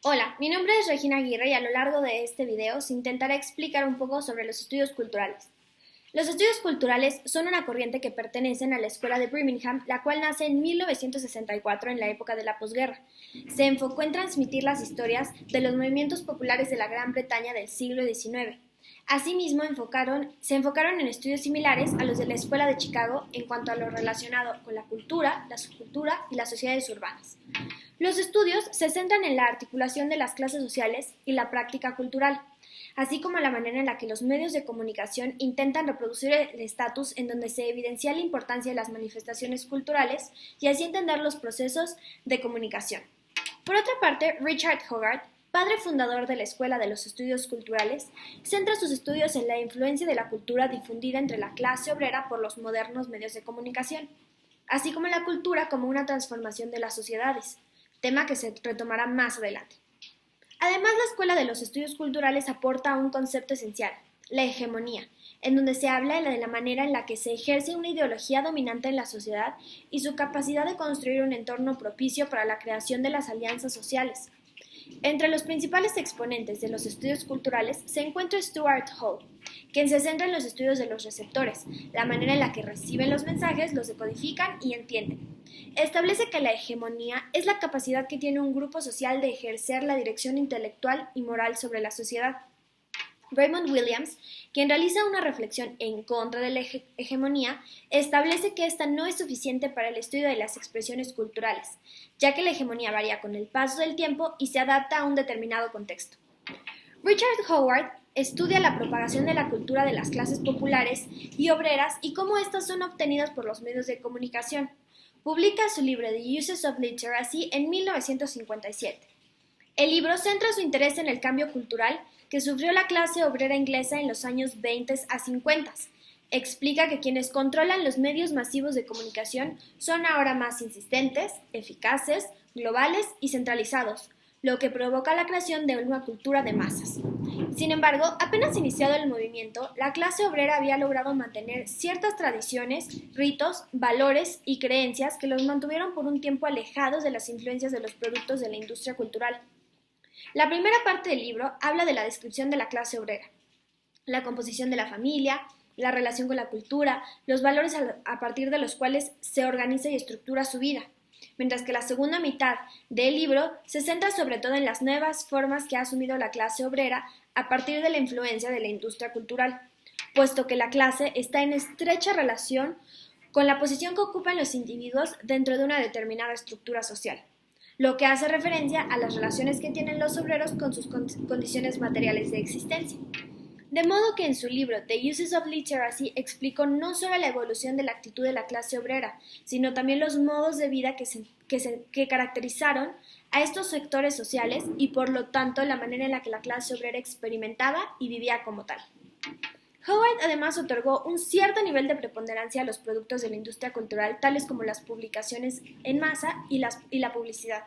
Hola, mi nombre es Regina Aguirre y a lo largo de este video se intentará explicar un poco sobre los estudios culturales. Los estudios culturales son una corriente que pertenecen a la Escuela de Birmingham, la cual nace en 1964 en la época de la posguerra. Se enfocó en transmitir las historias de los movimientos populares de la Gran Bretaña del siglo XIX. Asimismo, se enfocaron en estudios similares a los de la Escuela de Chicago en cuanto a lo relacionado con la cultura, la subcultura y las sociedades urbanas. Los estudios se centran en la articulación de las clases sociales y la práctica cultural, así como la manera en la que los medios de comunicación intentan reproducir el estatus en donde se evidencia la importancia de las manifestaciones culturales y así entender los procesos de comunicación. Por otra parte, Richard Hogarth, padre fundador de la Escuela de los Estudios Culturales, centra sus estudios en la influencia de la cultura difundida entre la clase obrera por los modernos medios de comunicación, así como la cultura como una transformación de las sociedades, tema que se retomará más adelante. Además, la Escuela de los Estudios Culturales aporta un concepto esencial, la hegemonía, en donde se habla de la manera en la que se ejerce una ideología dominante en la sociedad y su capacidad de construir un entorno propicio para la creación de las alianzas sociales. Entre los principales exponentes de los estudios culturales se encuentra Stuart Hall, quien se centra en los estudios de los receptores, la manera en la que reciben los mensajes, los decodifican y entienden. Establece que la hegemonía es la capacidad que tiene un grupo social de ejercer la dirección intelectual y moral sobre la sociedad. Raymond Williams, quien realiza una reflexión en contra de la hegemonía, establece que esta no es suficiente para el estudio de las expresiones culturales, ya que la hegemonía varía con el paso del tiempo y se adapta a un determinado contexto. Richard Howard estudia la propagación de la cultura de las clases populares y obreras y cómo éstas son obtenidas por los medios de comunicación. Publica su libro The Uses of Literacy en 1957. El libro centra su interés en el cambio cultural que sufrió la clase obrera inglesa en los años 20 a 50. Explica que quienes controlan los medios masivos de comunicación son ahora más insistentes, eficaces, globales y centralizados, lo que provoca la creación de una cultura de masas. Sin embargo, apenas iniciado el movimiento, la clase obrera había logrado mantener ciertas tradiciones, ritos, valores y creencias que los mantuvieron por un tiempo alejados de las influencias de los productos de la industria cultural. La primera parte del libro habla de la descripción de la clase obrera, la composición de la familia, la relación con la cultura, los valores a partir de los cuales se organiza y estructura su vida, mientras que la segunda mitad del libro se centra sobre todo en las nuevas formas que ha asumido la clase obrera a partir de la influencia de la industria cultural, puesto que la clase está en estrecha relación con la posición que ocupan los individuos dentro de una determinada estructura social, lo que hace referencia a las relaciones que tienen los obreros con sus condiciones materiales de existencia. De modo que en su libro The Uses of Literacy explicó no solo la evolución de la actitud de la clase obrera, sino también los modos de vida que caracterizaron a estos sectores sociales y por lo tanto la manera en la que la clase obrera experimentaba y vivía como tal. Howard además otorgó un cierto nivel de preponderancia a los productos de la industria cultural, tales como las publicaciones en masa y la publicidad.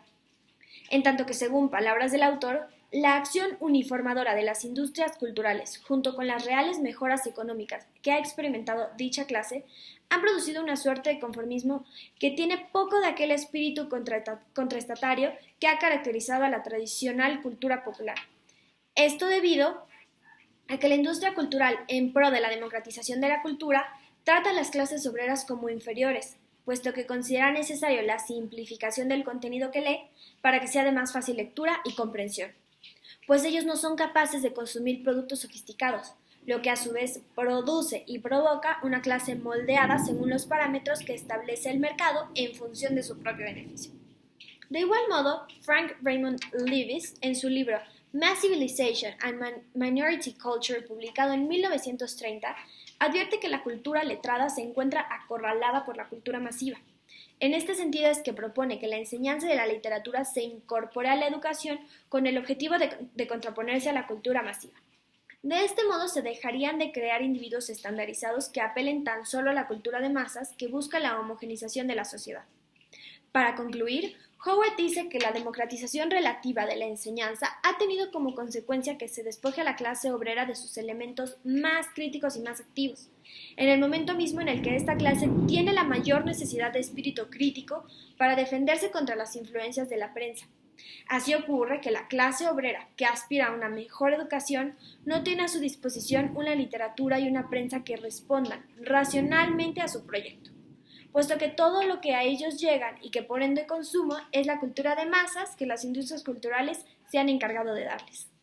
En tanto que, según palabras del autor, la acción uniformadora de las industrias culturales, junto con las reales mejoras económicas que ha experimentado dicha clase, han producido una suerte de conformismo que tiene poco de aquel espíritu contraestatario que ha caracterizado a la tradicional cultura popular. Esto debido a que la industria cultural, en pro de la democratización de la cultura, trata a las clases obreras como inferiores, puesto que considera necesario la simplificación del contenido que lee para que sea de más fácil lectura y comprensión, pues ellos no son capaces de consumir productos sofisticados, lo que a su vez produce y provoca una clase moldeada según los parámetros que establece el mercado en función de su propio beneficio. De igual modo, Frank Raymond Lewis, en su libro Mass Civilization and Minority Culture, publicado en 1930, advierte que la cultura letrada se encuentra acorralada por la cultura masiva. En este sentido es que propone que la enseñanza de la literatura se incorpore a la educación con el objetivo de contraponerse a la cultura masiva. De este modo se dejarían de crear individuos estandarizados que apelen tan solo a la cultura de masas que busca la homogenización de la sociedad. Para concluir, Howard dice que la democratización relativa de la enseñanza ha tenido como consecuencia que se despoje a la clase obrera de sus elementos más críticos y más activos, en el momento mismo en el que esta clase tiene la mayor necesidad de espíritu crítico para defenderse contra las influencias de la prensa. Así ocurre que la clase obrera, que aspira a una mejor educación, no tiene a su disposición una literatura y una prensa que respondan racionalmente a su proyecto, puesto que todo lo que a ellos llegan y que por ende consumo es la cultura de masas que las industrias culturales se han encargado de darles.